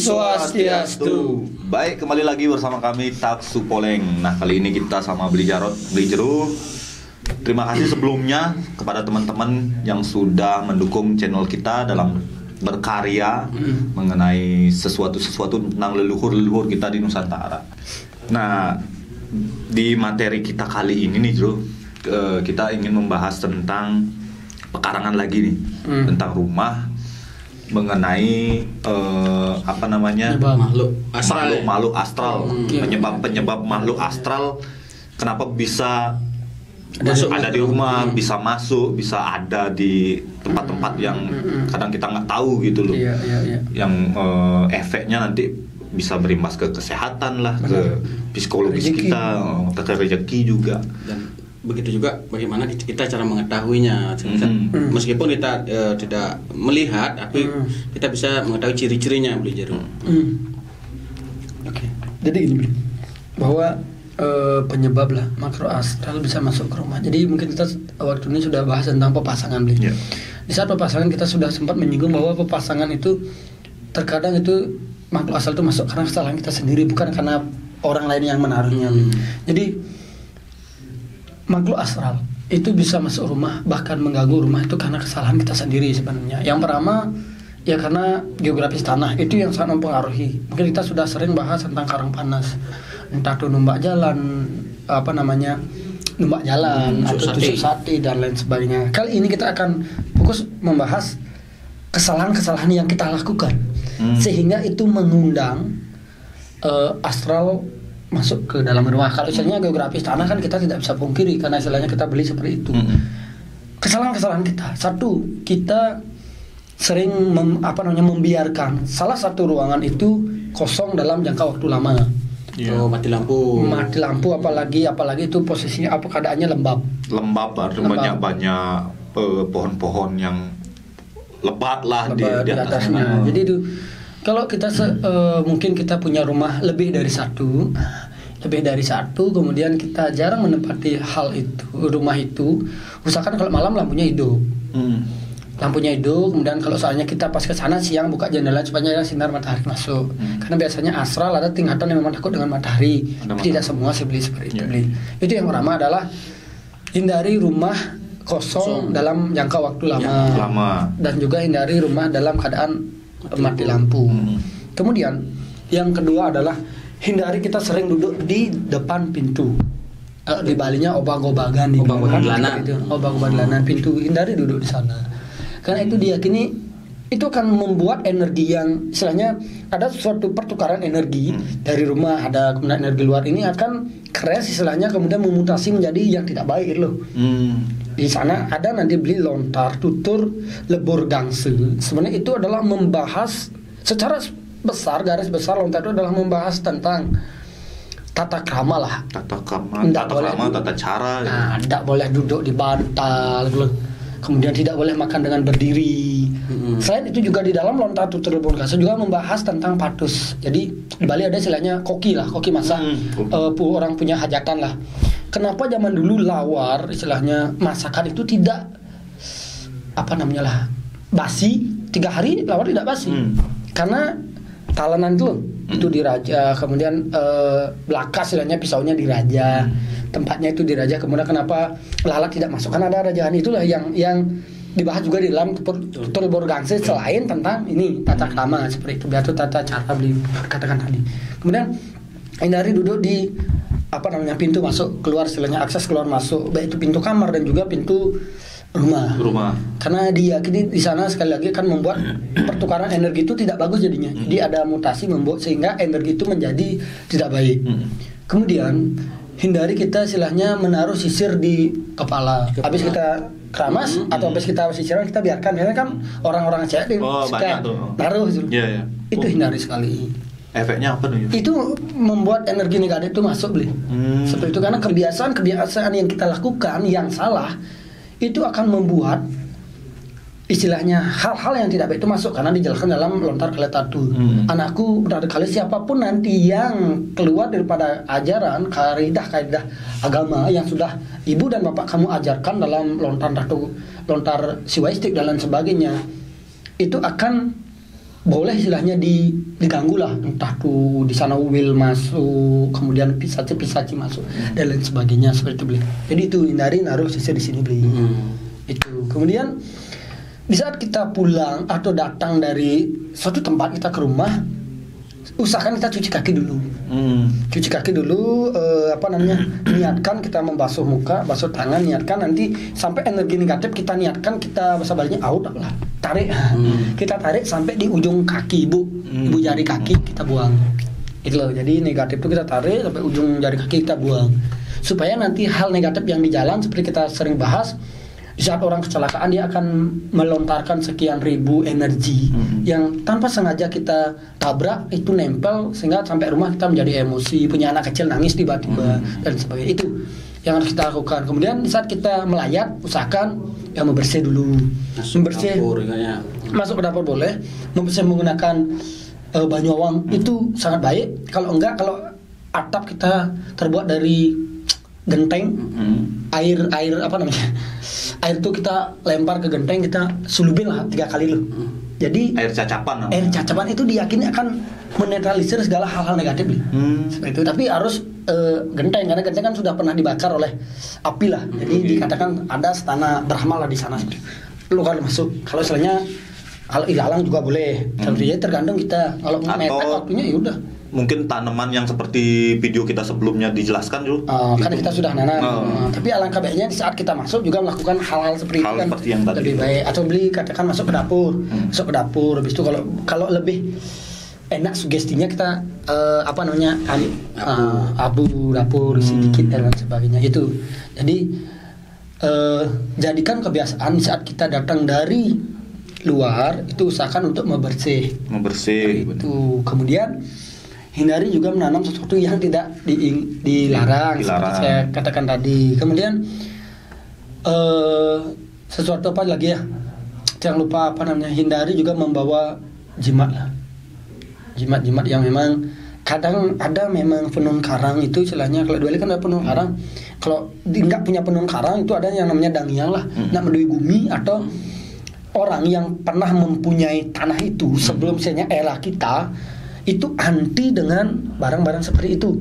Swastiastu. Baik, kembali lagi bersama kami Taksu Poleng. Nah, kali ini kita sama Beli Jarot, Beli Jeru. Terima kasih sebelumnya kepada teman-teman yang sudah mendukung channel kita dalam berkarya mengenai sesuatu tentang leluhur kita di Nusantara. Nah, di materi kita kali ini nih, Jeru, kita ingin membahas tentang pekarangan lagi nih, tentang rumah, mengenai makhluk astral, penyebab makhluk astral kenapa bisa ada di rumah, bisa masuk, bisa ada di tempat-tempat yang kadang kita nggak tahu gitu loh, yang efeknya nanti bisa berimbas ke kesehatan lah, ke psikologis rezeki kita, ke rezeki juga. Dan begitu juga bagaimana kita cara mengetahuinya. Meskipun kita tidak melihat, tapi kita bisa mengetahui ciri-cirinya, Beli Jeru. Oke. Jadi gini, bahwa penyebab lah makro astral bisa masuk ke rumah. Jadi mungkin kita waktu ini sudah bahas tentang pepasangan, Beli. Di saat pepasangan kita sudah sempat menyinggung bahwa pepasangan itu terkadang itu makro astral itu masuk karena kesalahan kita sendiri, bukan karena orang lain yang menaruhnya. Jadi makhluk astral itu bisa masuk rumah, bahkan mengganggu rumah itu karena kesalahan kita sendiri sebenarnya. Yang pertama, ya karena geografis tanah itu yang sangat mempengaruhi. Mungkin kita sudah sering bahas tentang karang panas, entah itu numbak jalan, numbak jalan atau tusuk sate dan lain sebagainya. Kali ini kita akan fokus membahas kesalahan-kesalahan yang kita lakukan, sehingga itu mengundang astral masuk ke dalam rumah. Kalau misalnya geografis tanah kan kita tidak bisa pungkiri karena istilahnya kita beli seperti itu. Kesalahan-kesalahan kita. Satu, kita sering membiarkan salah satu ruangan itu kosong dalam jangka waktu lama. Mati lampu. Mati lampu, apalagi itu posisinya keadaannya lembab. Banyak pohon-pohon yang lebat lah di atasnya. Jadi itu kalau kita mungkin kita punya rumah lebih dari satu, kemudian kita jarang menempati rumah itu, usahakan kalau malam lampunya hidup. Kemudian kalau soalnya kita pas ke sana siang buka jendela supaya sinar matahari masuk. Karena biasanya astral ada tingkatan yang memang takut dengan matahari. Tidak semua seperti itu. Itu yang pertama adalah hindari rumah kosong dalam jangka waktu lama. Dan juga hindari rumah dalam keadaan mati lampu. Kemudian yang kedua adalah hindari kita sering duduk di depan pintu. Di Balinya obag-obagan pintu, hindari duduk di sana. Karena itu diyakini itu akan membuat energi yang istilahnya ada suatu pertukaran energi dari rumah, ada kemudian energi luar ini akan crash istilahnya, kemudian memutasi menjadi yang tidak baik loh. Di sana ada nanti beli lontar, tutur, lebur gangse. Sebenarnya itu adalah membahas secara besar, garis besar lontar itu adalah membahas tentang tata krama lah. Tata cara. Nah, tidak boleh duduk di bantal, kemudian tidak boleh makan dengan berdiri. Selain itu juga di dalam lontar, tutur, lebur gangse juga membahas tentang patus. Jadi di Bali ada istilahnya koki masak. Orang punya hajatan lah. Kenapa zaman dulu lawar istilahnya masakan itu tidak basi 3 hari lawar tidak basi karena talenan itu diraja, kemudian belaka istilahnya pisaunya diraja, tempatnya itu diraja, kemudian kenapa lalat tidak masuk karena ada rajaan. Itulah yang dibahas juga di dalam tutur lebur gangse selain tentang ini tata krama seperti itu, biar tata cara beli katakan tadi. Kemudian hindari duduk di pintu masuk keluar istilahnya, akses keluar masuk, baik itu pintu kamar dan juga pintu rumah. Karena diyakini di sana sekali lagi akan membuat pertukaran energi itu tidak bagus jadinya. Jadi ada mutasi membuat sehingga energi itu menjadi tidak baik. Kemudian hindari kita istilahnya menaruh sisir di kepala. Habis kita keramas atau habis kita sisiran kita biarkan, karena kan orang-orang cewek suka naruh gitu. Itu hindari sekali. Efeknya apa tuh? Itu membuat energi negatif itu masuk, Beli. Seperti itu, karena kebiasaan yang kita lakukan yang salah itu akan membuat istilahnya hal-hal yang tidak baik itu masuk, karena dijelaskan dalam lontar keletatu. Anakku, benar kali siapapun nanti yang keluar daripada ajaran kaidah agama yang sudah ibu dan bapak kamu ajarkan dalam lontar siwaistik dan lain sebagainya, itu akan boleh istilahnya diganggu lah, entah tuh di sana uil masuk, kemudian pisaci masuk dan lain sebagainya seperti itu beli. Jadi itu hindari naruh sisir di sini beli. Itu. Kemudian di saat kita pulang atau datang dari suatu tempat kita ke rumah, usahakan kita cuci kaki dulu. Cuci kaki dulu, niatkan kita membasuh muka, basuh tangan, niatkan nanti sampai energi negatif kita niatkan kita bahasa Balinya out lah, tarik. Kita tarik sampai di ujung kaki ibu jari kaki kita buang. Itu loh. Jadi negatif itu kita tarik sampai ujung jari kaki kita buang. Supaya nanti hal negatif yang di jalan seperti kita sering bahas, di saat orang kecelakaan dia akan melontarkan sekian ribu energi yang tanpa sengaja kita tabrak itu nempel sehingga sampai rumah kita menjadi emosi, punya anak kecil nangis tiba-tiba dan sebagainya. Itu yang harus kita lakukan. Kemudian di saat kita melayat usahakan yang membersih dulu. Masuk ke dapur boleh, membersih menggunakan banyuawang itu sangat baik. Kalau enggak, kalau atap kita terbuat dari genteng, air air itu kita lempar ke genteng, kita sulubin lah 3 kali loh. Jadi air cacapan itu diyakini akan menetralisir segala hal-hal negatif seperti itu. Tapi harus genteng, karena genteng kan sudah pernah dibakar oleh api lah. Jadi dikatakan ada setana Brahma lah di sana. Lu kalau masuk, kalau istilahnya kalau ilalang juga boleh. Jadi tergantung kita. Kalau mepet waktunya ya udah. Mungkin tanaman yang seperti video kita sebelumnya dijelaskan dulu. Kan kita sudah nanam. Tapi alangkah baiknya di saat kita masuk juga melakukan hal-hal seperti itu kan seperti yang tadi lebih baik. Atau katakan masuk ke dapur, Habis itu kalau lebih enak sugestinya kita abu dapur sedikit dan lain sebagainya itu. Jadi jadikan kebiasaan saat kita datang dari luar itu usahakan untuk membersih itu. Kemudian hindari juga menanam sesuatu yang tidak dilarang. Seperti saya katakan tadi. Kemudian sesuatu apa lagi ya? Jangan lupa hindari juga membawa jimat lah. Jimat yang memang kadang ada memang penun karang itu istilahnya. Kalau dua kan ada penun karang. Kalau nggak punya penun karang itu ada yang namanya dangyang lah. Nak mendui bumi atau orang yang pernah mempunyai tanah itu sebelum misalnya era kita itu anti dengan barang-barang seperti itu.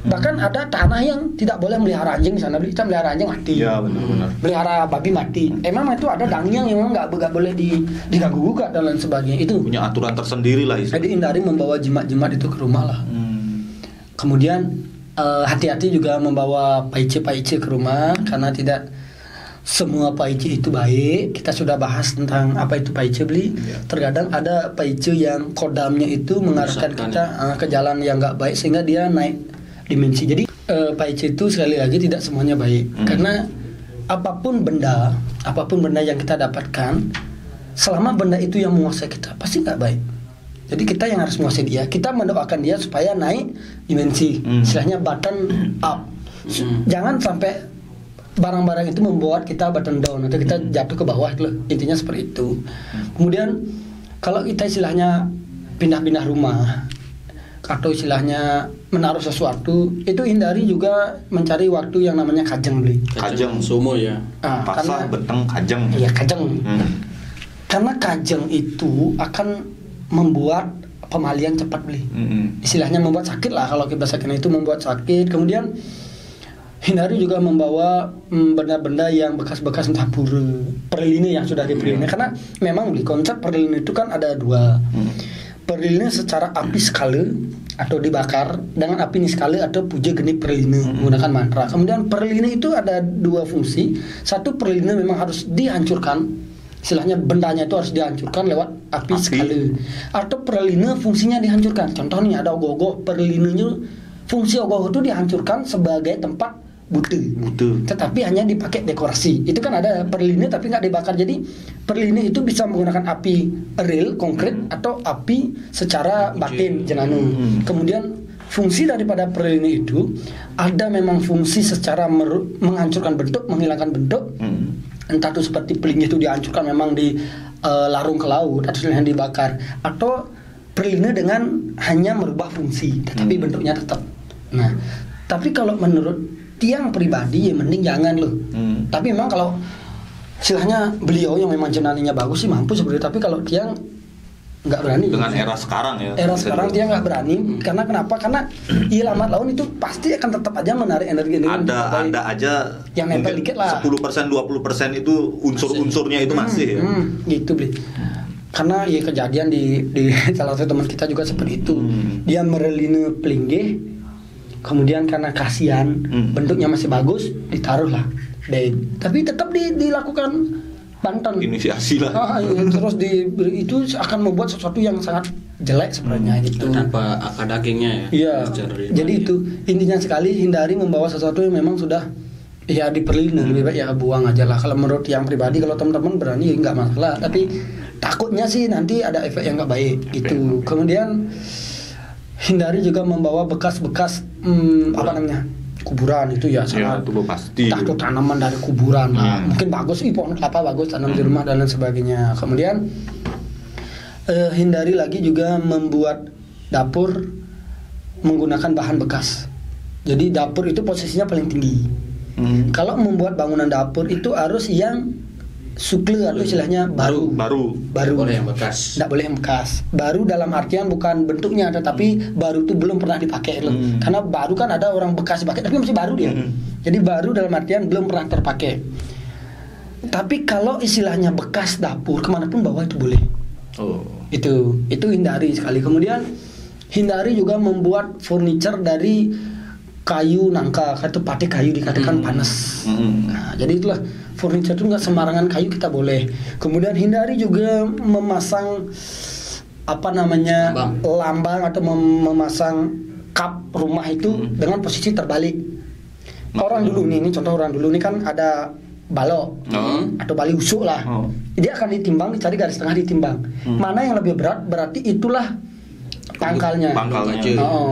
Bahkan ada tanah yang tidak boleh melihara anjing di sana. Kita melihara anjing mati. Ya benar-benar. Melihara babi mati. Emang itu ada dangyang yang nggak boleh diganggu gugat dan lain sebagainya. Itu punya aturan tersendiri lah. Jadi hindari membawa jimat-jimat itu ke rumah lah. Kemudian hati-hati juga membawa paice ke rumah karena tidak semua paice itu baik. Kita sudah bahas tentang apa itu paice beli. Terkadang ada paice yang kodamnya itu mengarahkan kita ke jalan yang nggak baik sehingga dia naik dimensi. Jadi paice itu sekali lagi tidak semuanya baik. Karena apapun benda yang kita dapatkan, selama benda itu yang menguasai kita pasti nggak baik. Jadi kita yang harus menguasai dia. Kita mendoakan dia supaya naik dimensi. Istilahnya button up. Jangan sampai barang-barang itu membuat kita button down atau kita jatuh ke bawah itu. Intinya seperti itu. Kemudian kalau kita istilahnya pindah-pindah rumah atau istilahnya menaruh sesuatu, itu hindari juga mencari waktu yang namanya kajeng beli. Kajeng sumo ya. Pasah beteng kajeng. Iya kajeng. Karena kajeng itu akan membuat pemalian cepat beli. Istilahnya membuat sakit lah, kalau kita sakit itu membuat sakit. Kemudian hindari juga membawa benda-benda yang bekas-bekas entah perlini yang sudah diperlini. Karena memang di konsep perlini itu kan ada dua. Perlini secara api skala atau dibakar dengan api niskala atau puja geni perlini menggunakan mantra. Kemudian perlini itu ada dua fungsi. Satu, perlini memang harus dihancurkan. Istilahnya bendanya itu harus dihancurkan lewat api skala. Atau perlini fungsinya dihancurkan. Contohnya ada ogoh-ogoh, perlininya fungsi ogoh itu dihancurkan sebagai tempat butuh. Tetapi hanya dipakai dekorasi. Itu kan ada perlini tapi nggak dibakar. Jadi perlini itu bisa menggunakan api real konkret atau api secara batin jenanu. Kemudian fungsi daripada perlini itu ada memang fungsi secara menghancurkan bentuk, menghilangkan bentuk. Entah itu seperti pelingnya itu dihancurkan memang di larung ke laut atau yang dibakar, atau perlini dengan hanya merubah fungsi tetapi bentuknya tetap. Nah, tapi kalau menurut tiang pribadi ya mending jangan loh. Tapi memang kalau istilahnya beliau yang memang jenaninya bagus sih mampu seperti itu. Tapi kalau tiang nggak berani. Dengan era sekarang ya. Era sekarang dia nggak berani. Karena kenapa? Karena lambat laun itu pasti akan tetap aja menarik energi. Ada aja yang nempel dikit lah. 10%, 20% itu unsur-unsurnya itu masih ya. Gitu beli. Karena ya kejadian di salah satu teman kita juga seperti itu. Dia mereline pelinggih, kemudian karena kasihan bentuknya masih bagus, ditaruh lah. Tapi tetap dilakukan Banten. Inisiasi lah. Iya, terus itu akan membuat sesuatu yang sangat jelek sebenarnya gitu. Tanpa akar dagingnya ya. Iya. Jadi itu intinya sekali, hindari membawa sesuatu yang memang sudah ya diperlindungi, lebih baik ya buang aja lah. Kalau menurut yang pribadi, kalau teman-teman berani ya nggak masalah. Tapi takutnya sih nanti ada efek yang nggak baik gitu. Kemudian hindari juga membawa bekas-bekas apa namanya, kuburan itu ya sangat. Ya, itu pasti. Entah itu tanaman dari kuburan lah. Mungkin bagus, pohon kelapa bagus tanam di rumah dan lain sebagainya. Kemudian hindari lagi juga membuat dapur menggunakan bahan bekas. Jadi dapur itu posisinya paling tinggi. Kalau membuat bangunan dapur itu harus yang sukle atau istilahnya baru. Boleh yang bekas. Tidak boleh yang bekas. Baru dalam artian bukan bentuknya, tetapi baru itu belum pernah dipakai loh. Karena baru kan ada orang bekas dipakai, tapi masih baru dia. Jadi baru dalam artian belum pernah terpakai. Tapi kalau istilahnya bekas dapur, kemanapun bawa itu boleh. Itu hindari sekali. Kemudian hindari juga membuat furniture dari kayu nangka atau patik kayu, dikatakan panas. Nah, jadi itulah furniture itu nggak sembarangan kayu kita boleh. Kemudian hindari juga memasang apa namanya lambang atau memasang kap rumah itu dengan posisi terbalik. Orang dulu ini contoh orang dulu ini kan ada balok atau bali usuk lah. Dia akan ditimbang, dicari garis tengah ditimbang. Mana yang lebih berat, berarti itulah pangkalnya.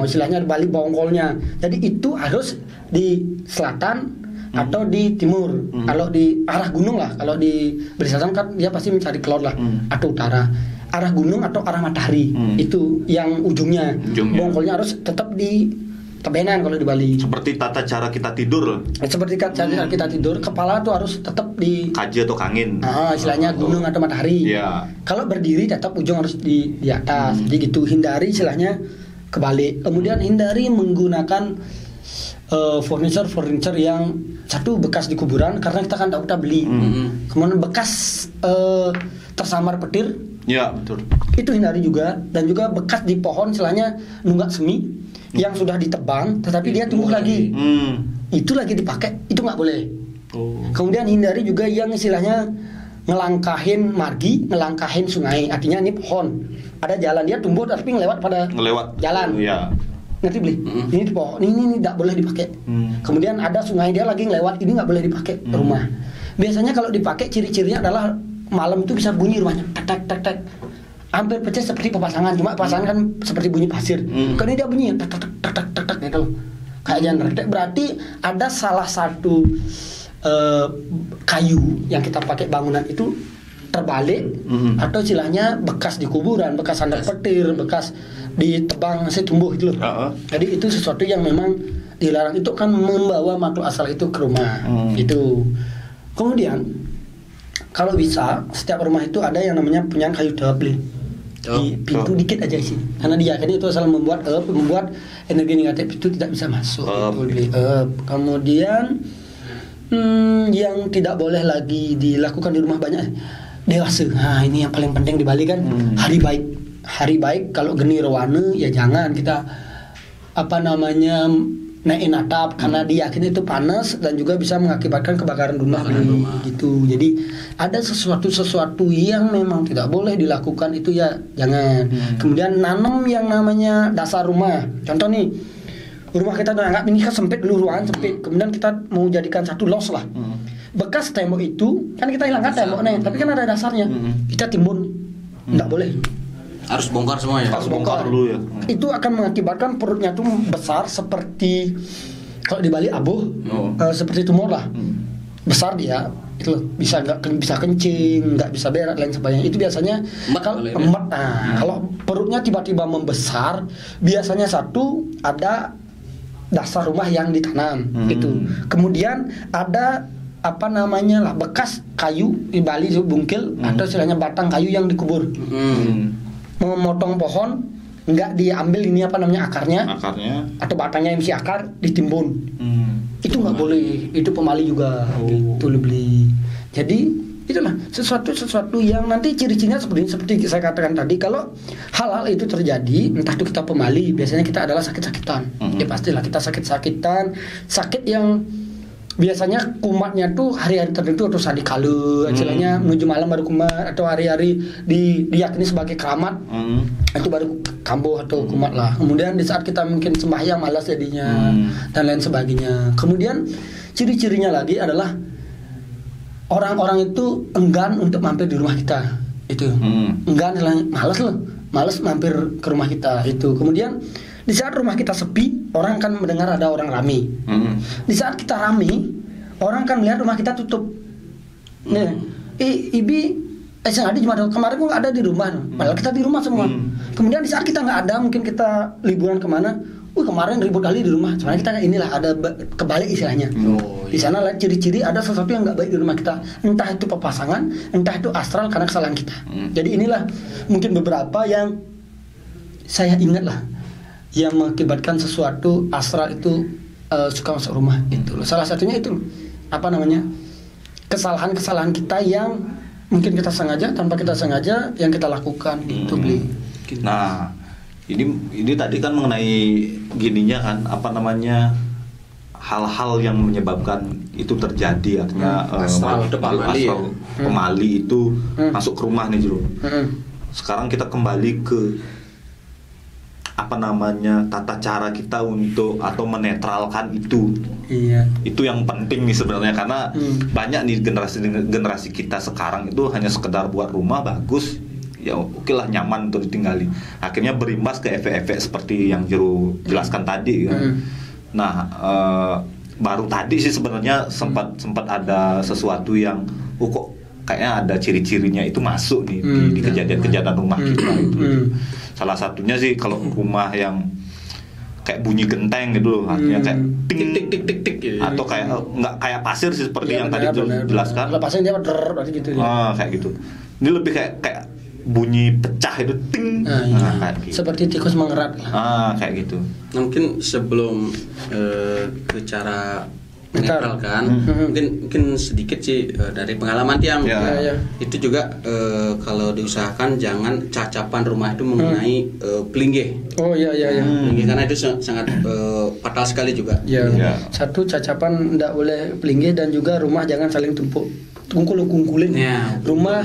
Istilahnya balik bongkolnya. Jadi itu harus di selatan atau di timur. Kalau di arah gunung lah, kalau di selatan kan dia pasti mencari cloud lah, atau utara. Arah gunung atau arah matahari itu yang ujungnya. Bongkolnya harus tetap di tebenan kalau di Bali. Seperti tata cara kita tidur. Seperti cara kita tidur, kepala tuh harus tetap di kaji atau kangin. Istilahnya gunung atau matahari. Kalau berdiri tetap ujung harus di atas. Jadi gitu, hindari istilahnya kebalik. Kemudian hindari menggunakan furniture yang satu bekas di kuburan, karena kita kan tidak beli. Kemudian bekas tersamar petir. Ya, betul. Itu hindari juga, dan juga bekas di pohon istilahnya nunggak semi yang sudah ditebang tetapi dia tumbuh lagi. Itu lagi dipakai, itu nggak boleh. Kemudian hindari juga yang istilahnya ngelangkahin margi, ngelangkahin sungai. Artinya ini pohon, ada jalan, dia tumbuh tapi ngelewat jalan. Ngerti beli? Ini pohon, ini tidak boleh dipakai. Kemudian ada sungai, dia lagi ngelewat, ini nggak boleh dipakai rumah. Biasanya kalau dipakai ciri-cirinya adalah malam itu bisa bunyi rumahnya, tek tek tek. Hampir persis seperti pasangan, cuma pasangan kan seperti bunyi pasir. Kan ini dia bunyi tek tek tek tek tek gitu. Kayak genre. Berarti ada salah satu kayu yang kita pakai bangunan itu terbalik, atau istilahnya bekas di kuburan, bekas sandal petir, bekas ditebang masih tumbuh gitu loh. Jadi itu sesuatu yang memang dilarang, itu kan membawa makhluk asal itu ke rumah. Itu. Kemudian kalau bisa setiap rumah itu ada yang namanya punya kayu double. Di pintu dikit aja sih, karena diyakini itu asal membuat energi negatif itu tidak bisa masuk. Kemudian yang tidak boleh lagi dilakukan di rumah banyak dewasa. Nah ini yang paling penting di Bali kan, hari baik kalau geni rowane ya jangan kita naikin atap, karena diyakini itu panas dan juga bisa mengakibatkan kebakaran rumah gitu. Jadi ada sesuatu yang memang tidak boleh dilakukan, itu ya jangan. Kemudian nanam yang namanya dasar rumah. Contoh nih, rumah kita udah anggap ini kan sempit dulu, ruangan sempit. Kemudian kita mau jadikan satu los lah. Bekas tembok itu kan kita hilangkan temboknya, tapi kan ada dasarnya. Kita timbun, tidak boleh. Harus bongkar semua ya. Harus bongkar dulu ya. Itu akan mengakibatkan perutnya tuh besar seperti kalau di Bali seperti tumor lah. Besar dia, itu loh, bisa kencing, nggak bisa berak dan sebagainya. Itu biasanya emet. Kalau perutnya tiba-tiba membesar, biasanya satu ada dasar rumah yang ditanam gitu. Kemudian ada bekas kayu di Bali itu bungkil, atau istilahnya batang kayu yang dikubur. memotong pohon nggak diambil ini apa namanya akarnya atau batangnya yang masih akar ditimbun. Itu nggak boleh, itu pemali juga gitu beli. Jadi itulah sesuatu yang nanti ciri-cirinya seperti saya katakan tadi, kalau hal-hal itu terjadi, entah itu kita pemali, biasanya kita adalah sakit-sakitan. Ya pastilah kita sakit-sakitan, sakit yang biasanya kumatnya tuh hari-hari tertentu atau sadi kala, istilahnya menuju malam baru kumat, atau hari-hari diyakini sebagai keramat, itu baru kambuh atau kumat lah. Kemudian di saat kita mungkin sembahyang malas jadinya dan lain sebagainya. Kemudian ciri-cirinya lagi adalah orang-orang itu enggan untuk mampir di rumah kita, itu enggan, malas mampir ke rumah kita itu. Kemudian di saat rumah kita sepi, orang akan mendengar ada orang rame. Di saat kita rame, orang akan melihat rumah kita tutup. Nih, Ibi, sengaja cuma kemarin kok nggak ada di rumah, padahal kita di rumah semua. Kemudian di saat kita nggak ada, mungkin kita liburan kemana, kemarin ribut kali di rumah. Sebenarnya kita inilah ada kebalik istilahnya. Di sana lah ciri-ciri ada sesuatu yang nggak baik di rumah kita. Entah itu pepasangan, entah itu astral karena kesalahan kita. Jadi inilah mungkin beberapa yang saya ingat lah, yang mengakibatkan sesuatu astral itu suka masuk rumah itu. Salah satunya itu apa namanya, kesalahan-kesalahan kita yang mungkin kita sengaja, tanpa kita sengaja yang kita lakukan gitu beli. Nah, ini tadi kan mengenai gininya kan, apa namanya, hal-hal yang menyebabkan itu terjadi, artinya astral pemali itu masuk ke rumah nih Jero. Sekarang kita kembali ke apa namanya, tata cara kita untuk atau menetralkan itu. Iya. Itu yang penting nih sebenarnya, karena banyak nih generasi kita sekarang itu hanya sekedar buat rumah bagus, ya oke lah, nyaman untuk ditinggali. Akhirnya berimbas ke efek-efek seperti yang Jero jelaskan tadi kan. Nah, baru tadi sih sebenarnya sempat ada sesuatu yang kok kayaknya ada ciri-cirinya itu masuk nih di kejadian-kejadian rumah kita itu. Salah satunya sih kalau rumah yang kayak bunyi genteng gitu loh, artinya kayak ting tik tik tik tik gitu. Atau kayak nggak kayak pasir sih seperti yang tadi jelaskan. Kalau pasir dia berarti gitu ya. Kayak gitu. Ini lebih kayak bunyi pecah itu ting. Kayak gitu. Seperti tikus mengerat. Kayak gitu. Mungkin sebelum ke cara menetralkan, mungkin sedikit sih dari pengalaman Tiang. Itu juga kalau diusahakan jangan cacapan rumah itu mengenai pelinggih. Pelinggih, karena itu sangat fatal sekali juga. Satu, cacapan tidak boleh pelinggih, dan juga rumah jangan saling tumpuk kungkulin. Rumah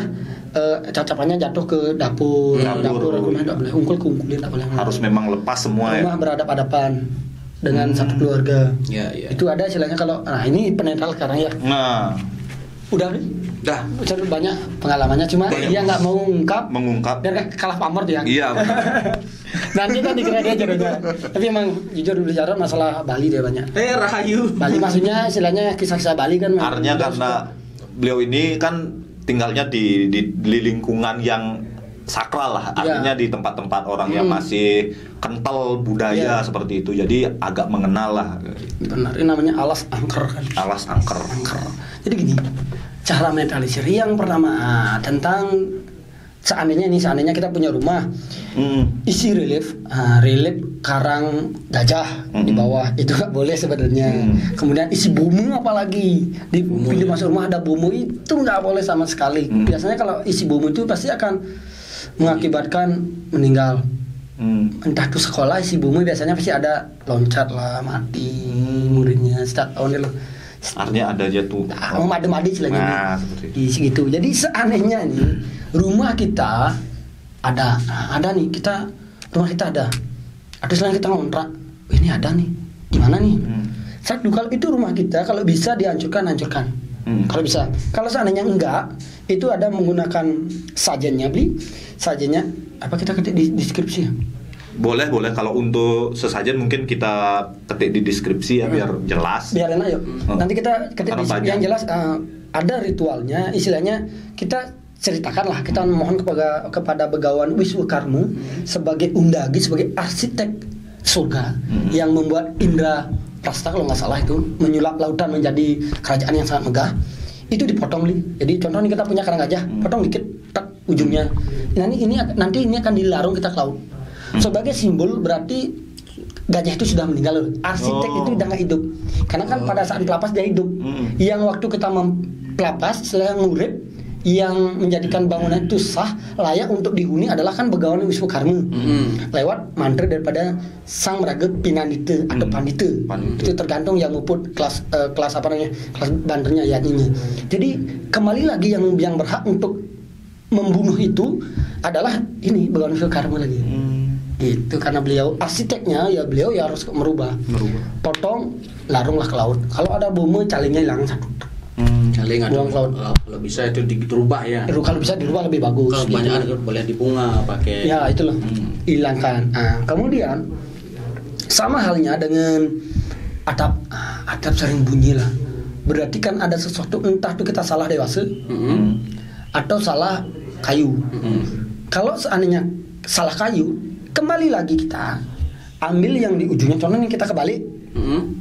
cacapannya jatuh ke dapur rumah tidak boleh kungkulin, tidak boleh. Harus memang lepas semua. Rumah berhadap-hadapan dengan satu keluarga. Itu ada istilahnya kalau ini penetral sekarang ya. Udah banyak pengalamannya, cuma dia nggak mau mengungkap biar kalah pamor dia. Iya. Nanti kan dikira dia jodohnya. Tapi emang jujur bicara masalah Bali dia banyak. Rahayu. Bali maksudnya istilahnya kisah-kisah Bali kan. Artinya karena beliau ini kan tinggalnya di lingkungan yang sakral lah, artinya di tempat-tempat orang yang masih kental budaya seperti itu, jadi agak mengenal lah. Benar, ini namanya alas angker kan. Alas angker. Jadi gini, cara menetralisir yang pertama tentang seandainya kita punya rumah, isi relief karang gajah di bawah, itu nggak boleh sebenarnya. Kemudian isi bumu, apalagi di pintu masuk rumah ada bumu, itu nggak boleh sama sekali. Biasanya kalau isi bumu itu pasti akan mengakibatkan meninggal. Entah itu sekolah isi bumi biasanya pasti ada loncat lah, mati muridnya setiap tahun itu. Artinya ada jatuh. Madi istilahnya. Di segitu. Jadi seanehnya nih rumah kita ada nih, rumah kita ada. Ada selain kita ngontrak, ini ada nih. Gimana nih? Kalau itu rumah kita, kalau bisa dihancurkan. Kalau bisa. Kalau seandainya enggak, itu ada menggunakan sajennya apa kita ketik di deskripsi ya? Boleh kalau untuk sesajen mungkin kita ketik di deskripsi ya, biar jelas. Biar enak yuk. Nanti kita ketik yang jelas, ada ritualnya, istilahnya kita ceritakan lah, kita mohon kepada Begawan Wiswakarma sebagai undagi, sebagai arsitek surga yang membuat Indra Prasta kalau nggak salah itu menyulap lautan menjadi kerajaan yang sangat megah. Itu dipotong nih. Jadi contoh nih kita punya karang gajah, potong dikit. tak ujungnya. Nanti ini akan dilarung kita ke laut. Sebagai simbol berarti gajah itu sudah meninggal loh. Arsitek itu udah nggak hidup. Karena kan pada saat pelapas dia hidup. Yang waktu kita pelapas setelah ngurip, yang menjadikan bangunan itu sah layak untuk dihuni adalah kan Begawan Wiswakarma lewat mantra daripada sang meraga Pinandita atau Pandita. Itu tergantung yang nguput kelas apa namanya, kelas banternya yakninya. Jadi kembali lagi yang berhak untuk membunuh itu adalah ini Begawan Wiswakarma lagi. Gitu, karena beliau arsiteknya ya beliau ya harus merubah. Potong, larunglah ke laut. Kalau ada bom calingnya hilang satu. Caling atau kalau bisa itu dirubah ya. Kalau bisa dirubah lebih bagus. Kalau banyak gitu. Boleh dipunga pakai. Ya itulah, hilangkan. Nah, kemudian sama halnya dengan atap sering bunyi lah. Berarti kan ada sesuatu, entah itu kita salah dewasa atau salah kayu. Kalau seandainya salah kayu, kembali lagi kita ambil yang di ujungnya. Contohnya kita kebalik,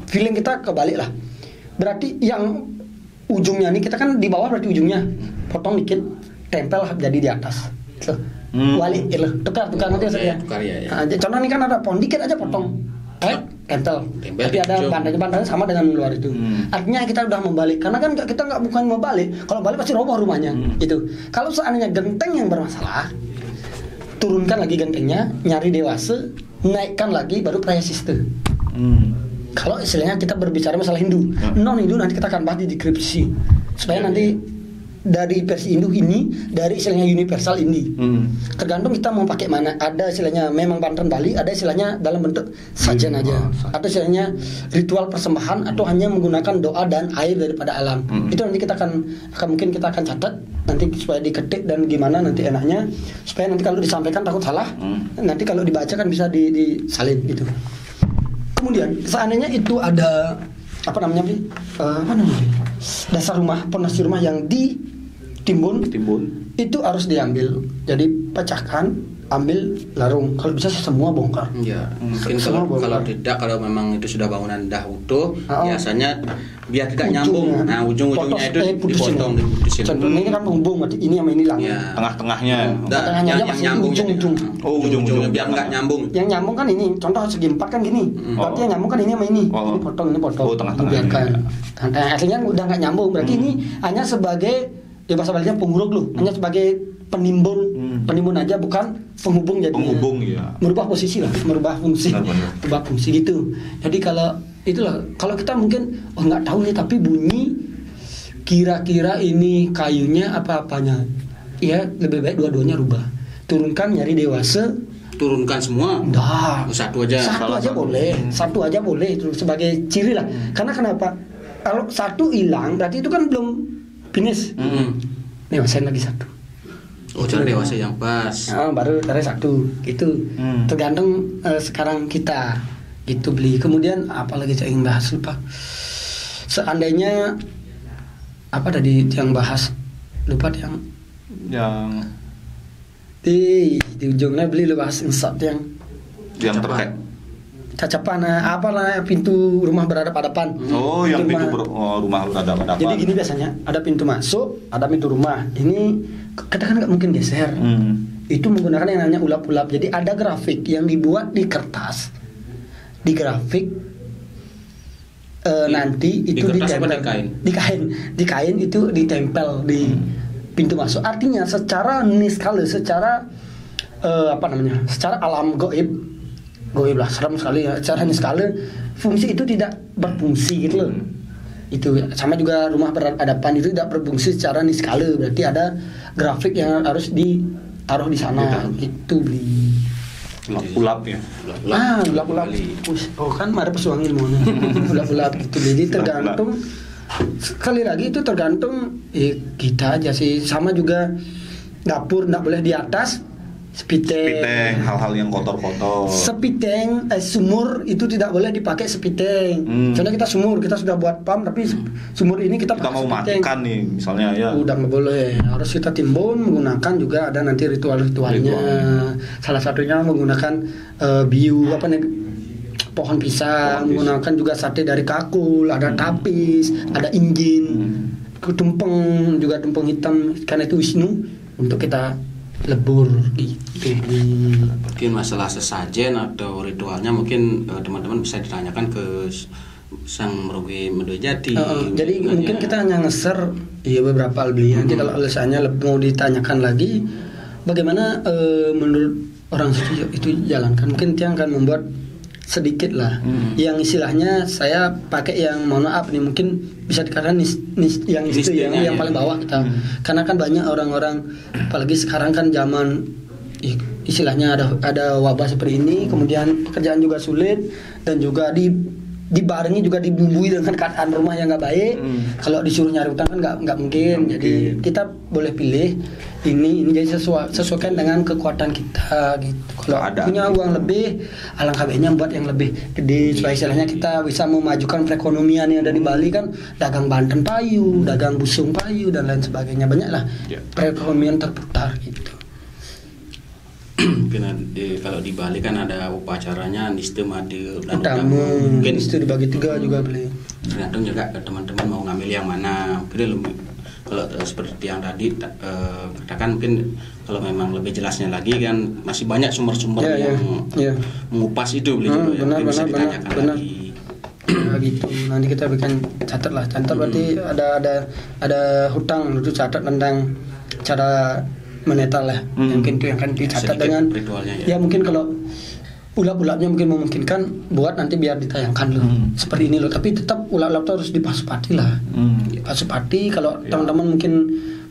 feeling kita kebalik lah. Berarti yang ujungnya nih kita kan di bawah, berarti ujungnya potong dikit, tempel jadi di atas. Balik, tukar nanti ya. Tukar ya. Nah, contoh ini kan ada pohon dikit aja potong, tempel. Tapi ada bandanya sama dengan luar itu. Artinya kita udah membalik, karena kan kita bukan membalik. Kalau balik pasti roboh rumahnya. Itu. Kalau seandainya genteng yang bermasalah, turunkan lagi gentengnya, nyari dewasa, naikkan lagi, baru prayasista. Kalau istilahnya kita berbicara masalah Hindu, non Hindu nanti kita akan bahas di deskripsi supaya nanti dari versi Hindu ini, dari istilahnya universal ini. Tergantung kita mau pakai mana. Ada istilahnya memang Banten Bali, ada istilahnya dalam bentuk sajian aja, atau istilahnya ritual persembahan, atau hanya menggunakan doa dan air daripada alam. Itu nanti kita akan mungkin kita akan catat nanti supaya diketik dan gimana nanti enaknya, supaya nanti kalau disampaikan takut salah, nanti kalau dibaca kan bisa disalin gitu. Kemudian seandainya itu ada apa namanya dasar rumah, pondasi rumah yang ditimbun, itu harus diambil. Jadi pecahkan, ambil, larung. Kalau bisa sih semua bongkar. Ya, mungkin kalau tidak, kalau memang itu sudah bangunan dah utuh, biasanya biar tidak nyambung. Nah, ujung-ujungnya itu dipotong, diputusin. Contohnya ini kan penghubung, berarti ini sama ini lang. Ya. Tengah-tengahnya. Tengahnya aja masih ujung-ujung. Ujung-ujung biar nggak nyambung. Yang nyambung kan ini, contoh segi 4 kan gini. Berarti yang nyambung kan ini sama ini. Ini potong. Tengah-tengah. Dibiarkan. Hasilnya udah nggak nyambung. Berarti ini hanya sebagai bahasa Balinya penghuruk loh, hanya sebagai penimbun aja, bukan penghubung. Jadi merubah posisi lah, merubah fungsi gitu. Jadi kalau itulah, kalau kita mungkin nggak tahu nih, tapi bunyi kira-kira ini kayunya apa-apanya, ya lebih baik dua-duanya rubah. Turunkan, nyari dewasa, turunkan semua. Satu aja boleh itu sebagai ciri lah. Karena kenapa? Kalau satu hilang berarti itu kan belum finish. Dewasain lagi satu. Cari dewasa yang pas. Baru cari satu gitu. Tergantung sekarang kita gitu beli. Kemudian apa lagi saya ingin bahas, lupa. Seandainya apa tadi yang bahas, lupa yang di ujungnya beli, lu bahas insert yang terkait cacapan, apalah pintu rumah berhadapan-hadapan. Yang pintu rumah berhadapan-hadapan. Jadi gini biasanya, ada pintu masuk, ada pintu rumah. Ini kita kan nggak mungkin geser. Itu menggunakan yang namanya ulap-ulap. Jadi ada grafik yang dibuat di kertas, di grafik nanti itu ditempel di kain itu ditempel di pintu masuk. Artinya secara niskala, secara secara alam goib lah, serem sekali ya. Secara niskala fungsi itu tidak berfungsi gitu loh. Itu sama juga rumah berhadapan itu tidak berfungsi secara niskala, berarti ada grafik yang harus ditaruh di sana. Itu beli ulap ya. Ulap-ulap. Kan ada pesuang ilmunya. Ulap-ulap gitu. Jadi tergantung, sekali lagi itu tergantung kita aja sih. Sama juga dapur nggak boleh di atas. Sepiteng, hal-hal yang kotor-kotor. Sepiteng, sumur itu tidak boleh dipakai sepiteng. Contoh kita sumur, kita sudah buat pump, tapi sumur ini kita mau matikan nih, misalnya ya. Udah nggak boleh, harus kita timbun, menggunakan juga ada nanti ritual-ritualnya. Salah satunya menggunakan biu pohon pisang, menggunakan juga sate dari kakul, ada tapis, ada injin, tumpeng juga, tumpeng hitam, karena itu Wisnu. untuk kita lebur gitu. Mungkin masalah sesajen atau ritualnya mungkin teman-teman bisa ditanyakan ke sang merugi Medo Jati. Jadi mungkin kita hanya nge-share beberapa beli. Nanti kalau alasannya mau ditanyakan lagi bagaimana menurut orang suci itu jalankan, mungkin Tiang akan membuat sedikit lah yang istilahnya saya pakai yang mohon maaf nih, mungkin bisa dikatakan yang paling bawah kita. Karena kan banyak orang-orang, apalagi sekarang kan zaman istilahnya ada wabah seperti ini, kemudian pekerjaan juga sulit dan juga dibarengi juga dibumbui dengan keadaan rumah yang nggak baik. Kalau disuruh nyari utang kan nggak mungkin. Jadi kita boleh pilih ini jadi sesuaikan dengan kekuatan kita gitu. Kalau punya uang lebih, alangkah baiknya buat yang lebih gede supaya istilahnya kita bisa memajukan perekonomian yang ada di Bali kan, dagang Banten payu, dagang busung payu dan lain sebagainya, banyak lah perekonomian terputar gitu. Mungkin kalau di Bali kan ada upacaranya Niste Made dan Utamu, mungkin itu dibagi 3 juga beli. Tergantung juga teman-teman mau ngambil yang mana. Mungkin lebih kalau seperti yang tadi katakan, mungkin kalau memang lebih jelasnya lagi kan masih banyak sumber-sumber yang mengupas itu beli juga yang bisa ditanyakan lagi. Nah, gitu. Nanti kita bikin catat berarti ada hutang itu catat tentang cara menetal lah. Mungkin itu yang akan dicatat dengan ritualnya ya mungkin kalau ulap-ulapnya mungkin memungkinkan buat nanti biar ditayangkan loh seperti ini loh, tapi tetap ulap-ulap itu harus dipasupati lah. Pasupati kalau teman-teman mungkin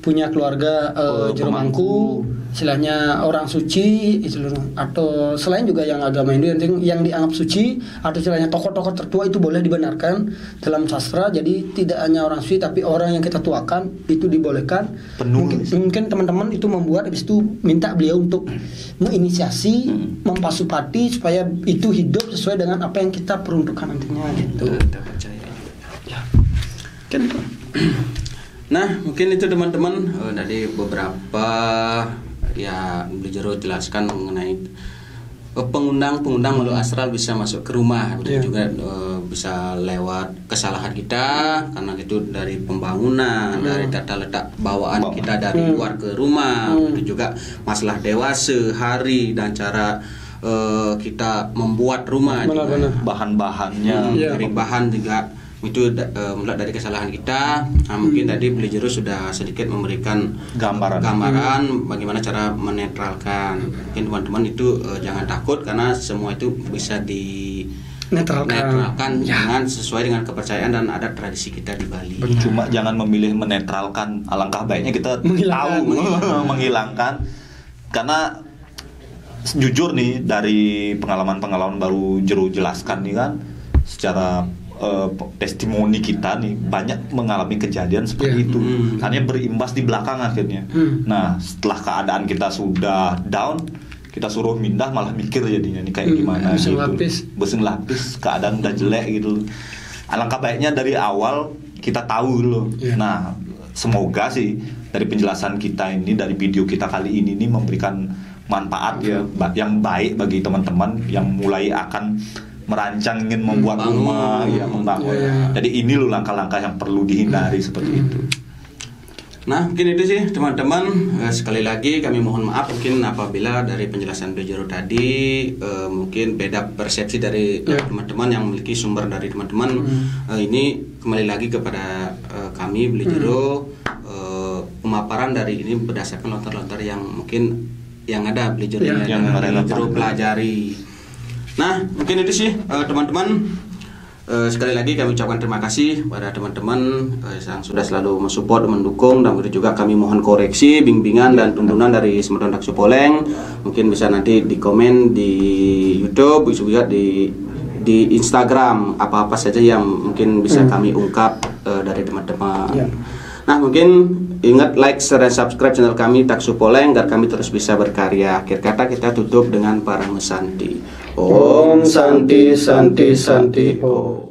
punya keluarga juru mangku, istilahnya orang suci itu loh, atau selain juga yang agama Hindu yang dianggap suci, atau istilahnya tokoh-tokoh tertua itu boleh dibenarkan dalam sastra. Jadi tidak hanya orang suci tapi orang yang kita tuakan itu dibolehkan. Mungkin teman-teman itu membuat, habis itu minta beliau untuk menginisiasi, mempasupati supaya itu hidup sesuai dengan apa yang kita peruntukkan nantinya gitu. Ya. Kan itu. Nah, mungkin itu teman-teman dari beberapa ya Beli Jero jelaskan mengenai pengundang melalui astral bisa masuk ke rumah, juga bisa lewat kesalahan kita karena itu dari pembangunan, dari tata letak bawaan kita dari luar ke rumah, itu juga masalah dewasa, hari dan cara kita membuat rumah, bahan-bahannya, dari bahan juga itu mulai dari kesalahan kita. Nah, mungkin tadi Beli Jero sudah sedikit memberikan gambaran bagaimana cara menetralkan. Mungkin teman-teman itu jangan takut karena semua itu bisa netralkan dengan sesuai dengan kepercayaan dan adat tradisi kita di Bali. Cuma jangan memilih menetralkan, alangkah baiknya kita menghilangkan. Karena jujur nih dari pengalaman baru Jero jelaskan nih kan, secara testimoni kita nih banyak mengalami kejadian seperti itu. Hanya berimbas di belakang akhirnya. Nah, setelah keadaan kita sudah down, kita suruh mindah malah mikir jadinya nih kayak gimana gitu. Beseng lapis, keadaan udah jelek gitu. Alangkah baiknya dari awal kita tahu loh. Nah, semoga sih dari penjelasan kita ini, dari video kita kali ini nih memberikan manfaat yang baik bagi teman-teman yang mulai akan merancang ingin membuat rumah, membangun. Jadi ini loh langkah-langkah yang perlu dihindari seperti itu. Nah, mungkin itu sih teman-teman. Sekali lagi kami mohon maaf mungkin apabila dari penjelasan Beli Jero tadi mungkin beda persepsi dari teman-teman yang memiliki sumber dari teman-teman. Ini kembali lagi kepada kami Beli Jero, pemaparan dari ini berdasarkan lontar-lontar yang mungkin yang ada Beli Jero yang Jero pelajari. Nah, mungkin itu sih teman-teman. Sekali lagi kami ucapkan terima kasih pada teman-teman yang sudah selalu mensupport, mendukung, dan begitu juga kami mohon koreksi, bimbingan dan tuntunan dari Semeton Daksu Poleng. Mungkin bisa nanti di komen di YouTube, bisa juga di Instagram, apa-apa saja yang mungkin bisa kami ungkap dari teman-teman. Nah, mungkin ingat like, share, dan subscribe channel kami Daksu Poleng agar kami terus bisa berkarya. Akhir kata kita tutup dengan Parang Santi. Om Santi Santi Santi Om.